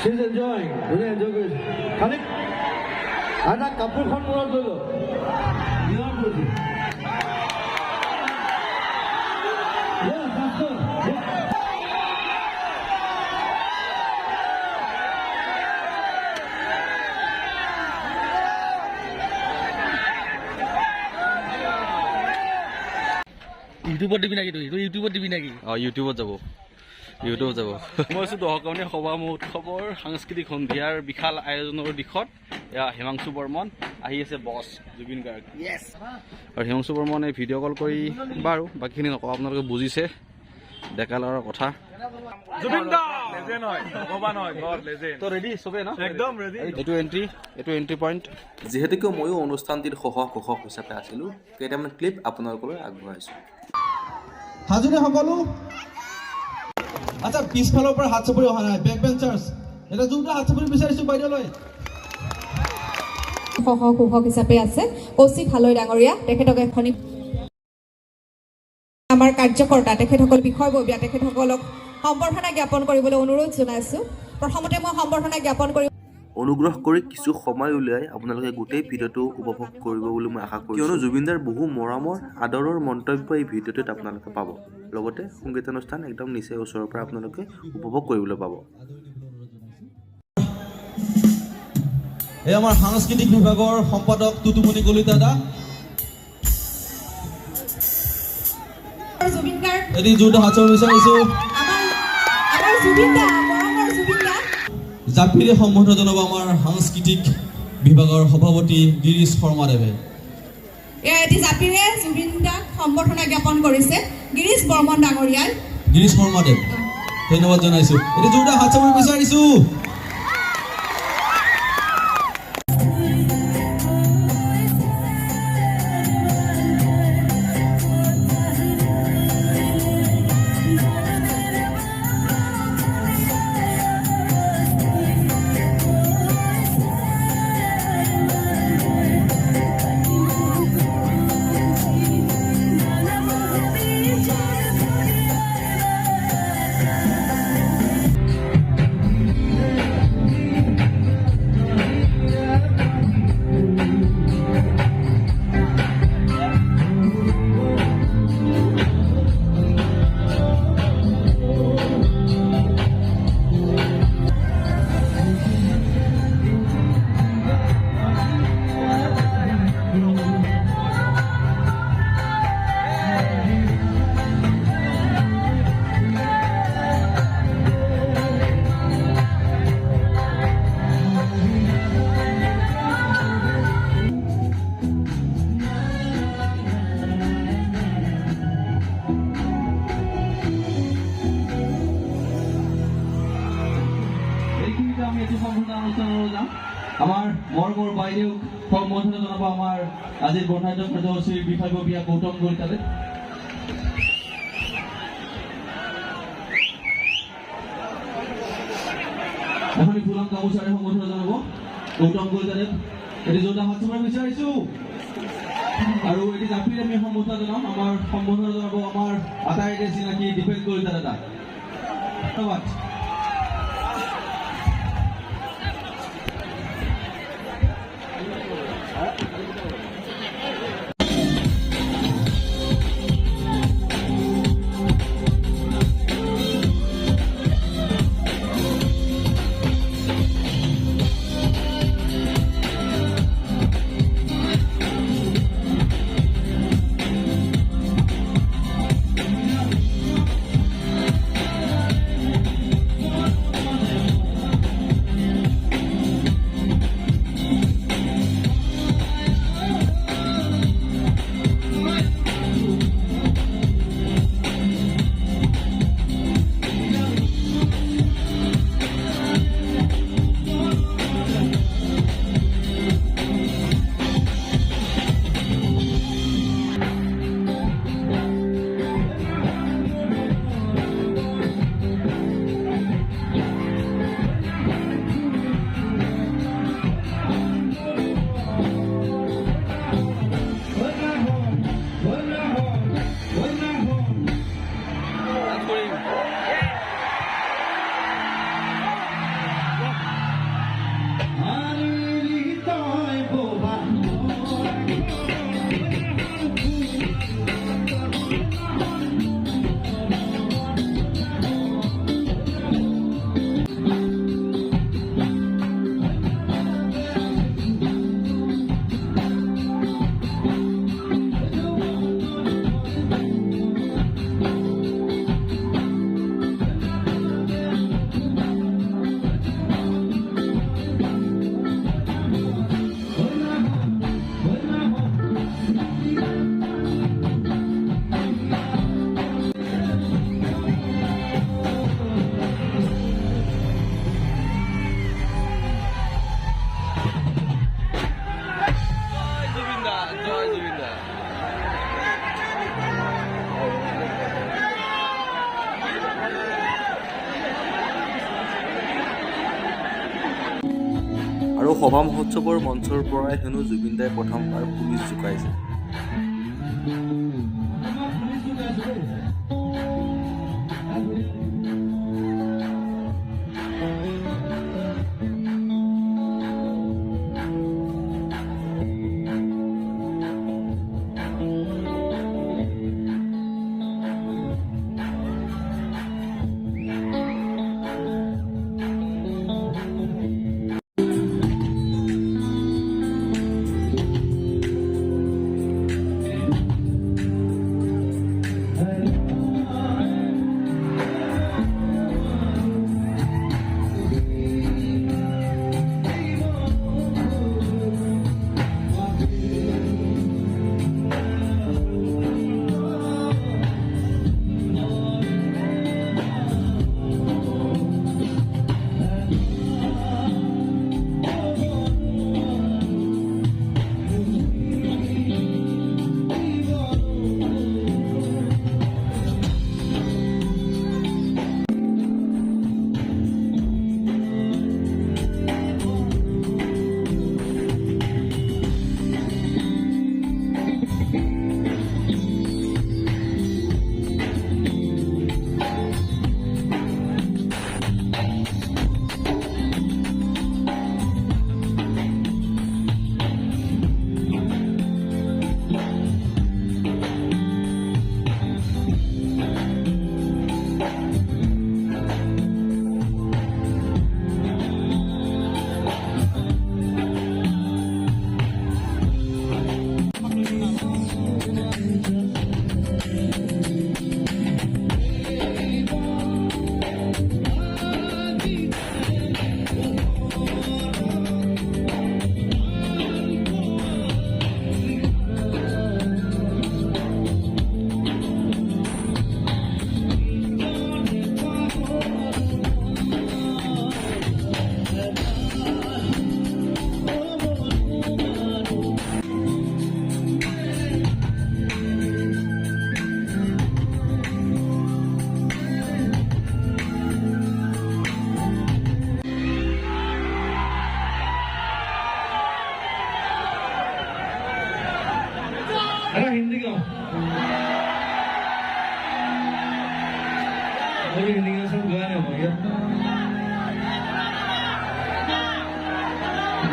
She's enjoying. Really enjoying. Khalid, Ana Kapur Khan Murad Lolo. You are good. Yeah, faster. ইউটিউবত দিবি নাকি তুই ইউটিউবত দিবি নাকি ইউটিউবত যাব মই আছোঁ দহকাউনীয়া সভা মহোৎসৱৰ সাংস্কৃতিক সন্ধিয়াৰ বিশাল আয়োজনৰ দিশত এয়া হিমাংশু বৰ্মন আহি আছে বছ জুবিন গাৰ্গ আৰু হিমাংশু বৰ্মনে ভিডিঅ' কল কৰি বাৰু বাকীখিনি নকওঁ আপোনালোকে বুজিছে ডেকা ল'ৰাৰ কথা এইটো এণ্ট্ৰি পইণ্ট যিহেতুকে ময়ো অনুষ্ঠানটিৰ ঘোষক হিচাপে আছিলোঁ কেইটামান ক্লিপ আপোনালোকলৈ আগবঢ়াইছোঁ হাজুনে সকলো আচ্ছা পিছফালৰ পৰা হাত চাপৰি অহা নাই বেক বেঞ্চাৰ্ছ এটা যোনটা হাত চাপৰি বিচাৰিছোঁ বাইদেউলৈ ঘোষক হিচাপে আছে কৌশিক হালৈ ডাঙৰীয়া তেখেতক এখনি আমাৰ কাৰ্যকৰ্তা তেখেতসকল বিষয়ববীয়া তেখেতসকলক সম্বৰ্ধনা জ্ঞাপন কৰিবলৈ অনুৰোধ জনাইছোঁ প্ৰথমতে মই সম্বৰ্ধনা জ্ঞাপন কৰি অনুগ্ৰহ কৰি কিছু সময় উলিয়াই আপোনালোকে গোটেই ভিডিঅ'টো উপভোগ কৰিব বুলি মই আশা কৰোঁ কিয়নো জুবিনদাৰ বহু মৰমৰ আদৰৰ মন্তব্য এই ভিডিঅ'টোত আপোনালোকে পাব লগতে সংগীতানুষ্ঠান একদম নিচেই ওচৰৰ পৰা আপোনালোকে উপভোগ কৰিবলৈ পাব এই আমাৰ সাংস্কৃতিক বিভাগৰ সম্পাদক তুতুমণি কলিতা দা জুবিন গাৰ্গ এটি জোৰদাৰ হাত চাপৰি বিচাৰিছোঁ আমাৰ জুবিন দা মৰমৰ জুবিন দা জাপিৰে সম্বোধন জনাব আমাৰ সাংস্কৃতিক বিভাগৰ সভাপতি গিৰীশ শৰ্মাদেৱে এটি জাপিৰে জুবিন দাক সম্বৰ্ধনা জ্ঞাপন কৰিছে গিৰীশ বৰ্মন ডাঙৰীয়াই গিৰীশ শৰ্মাদেৱ ধন্যবাদ জনাইছোঁ এটি জোৰদাৰ হাত চাপৰি বিচাৰিছোঁ আমাৰ মৰমৰ বাইদেউক সম্বোধন জনাব আমাৰ আজিৰ বৰ্ণাঢ্য কাৰ্যসূচীৰ বিষয়ববীয়া গৌতম কলিতাদেৱ এখনি ফুলাম গামোচাৰে সম্বোধন জনাব গৌতম কলিতাদেৱ এটি জোৰদাৰ হাত চাপৰি বিচাৰিছোঁ আৰু এটি জাপিৰে আমি সম্বোধন জনাম আমাৰ সম্বোধন জনাব আমাৰ আটাইৰে চিনাকি দীপেন কলিতা দাদা ধন্যবাদ আৰু সভা মহোৎসৱৰ মঞ্চৰ পৰাই হেনো জুবিন দাই প্ৰথমবাৰ পুলিচ জোকাইছে। हिंदी गाओ और हिंदी का सब गाने भैया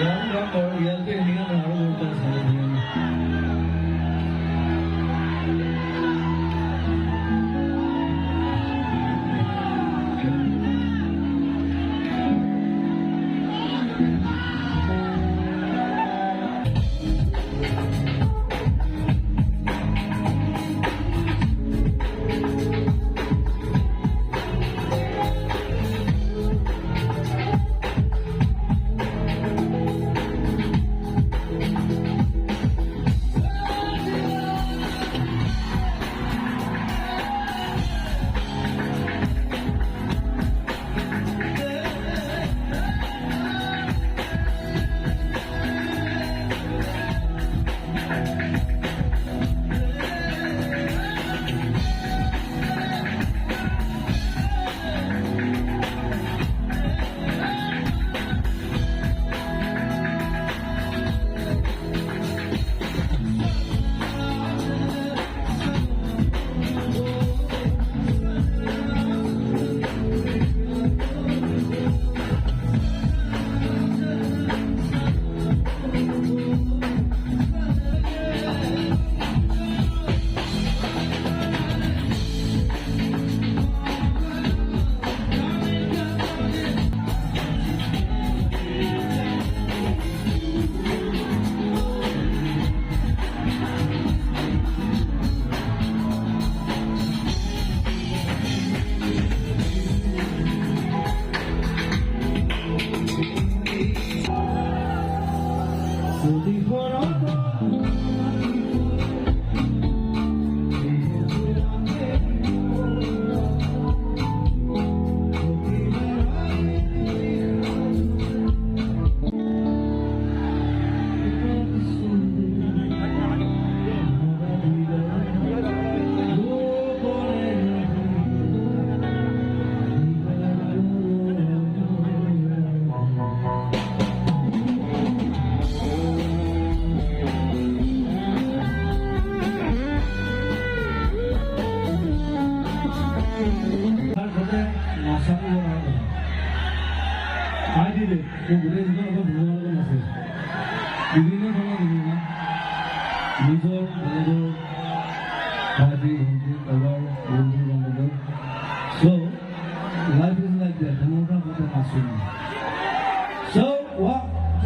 यार तो हिंदी का नारा बोलता है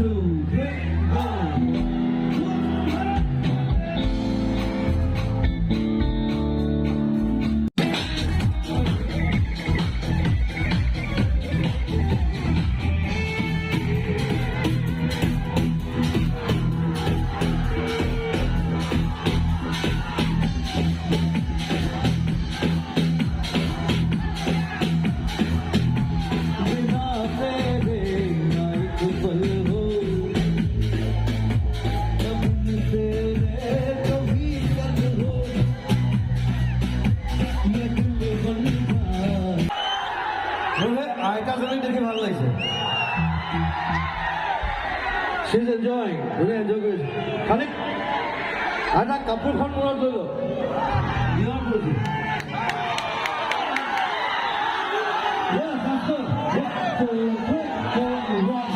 2, 3, go. She's enjoying. Really enjoy it. Khanik, ada kapur khan murat lolo. Dinar puri. Yeah, faster. 1, 2, 3, 4, 1.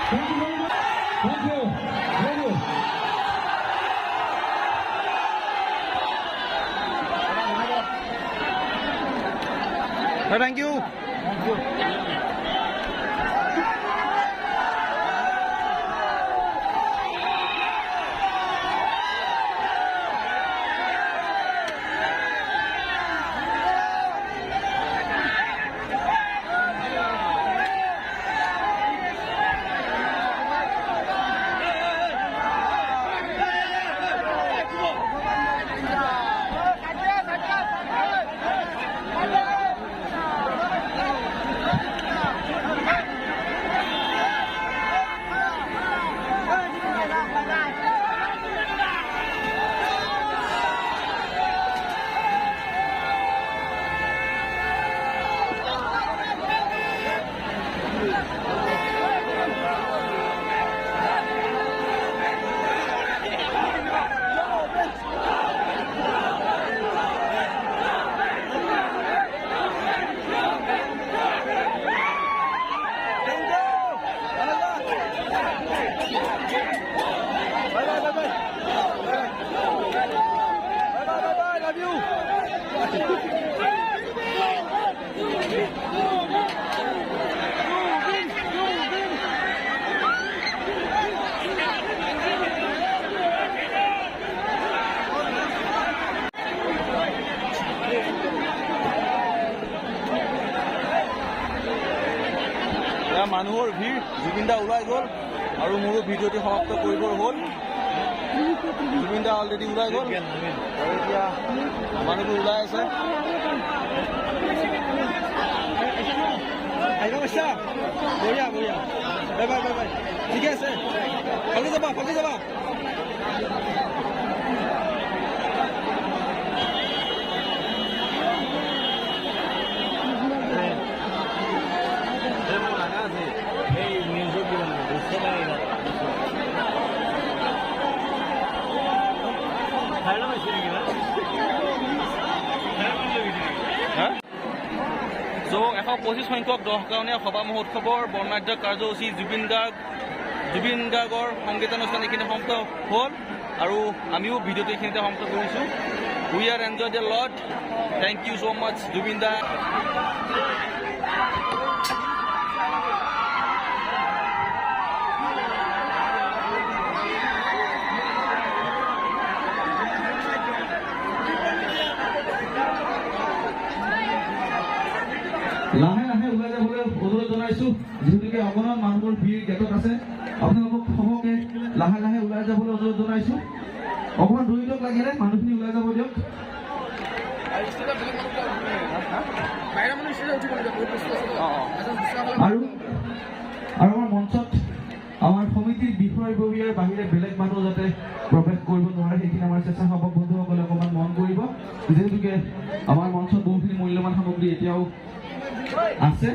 Thank you very much. Thank you. Thank you. Thank you. মানুহৰ ভিৰ জুবিন দা ওলাই গ'ল আৰু মোৰো ভিডিঅ'টি সমাপ্ত কৰিবৰ হ'ল জুবিন দা অলৰেডি ওলাই গ'ল আৰু এতিয়া মানুহবোৰ ওলাই আছে বঢ়িয়া বঢ়িয়া বাই বাই বাই বাই ঠিকে আছে ফালি যাবা So, 125 সংখ্যক দহকাউনীয়া সভা মহোৎসৱৰ বৰ্ণাঢ্য কাৰ্যসূচী জুবিন গাৰ্গৰ সংগীতানুষ্ঠান এইখিনি সমাপ্ত হ'ল আৰু আমিও ভিডিঅ'টো এইখিনিতে সমাপ্ত কৰিছোঁ we are enjoy the lot thank you so' much Zubeen da লাহে লাহে ওলাই যাবলৈ অনুৰোধ জনাইছো যিহেতুকে অগণন মানুহৰ ভিৰ গেটত আছে আপোনালোকক সবকে লাহে লাহে ওলাই যাবলৈ অনুৰোধ জনাইছো অকণমান দূৰৈত লাগিলে মানুহখিনি ওলাই যাব দিয়ক আৰু আমাৰ মঞ্চত আমাৰ সমিতিৰ বিষয়ববীয়াৰ বাহিৰে বেলেগ মানুহ যাতে প্ৰৱেশ কৰিব নোৱাৰে সেইখিনি আমাৰ স্বেচ্ছাসেৱক বন্ধুসকলে অকণমান মন কৰিব যিহেতুকে আমাৰ মঞ্চত বহুখিনি মূল্যৱান সামগ্ৰী এতিয়াও আছে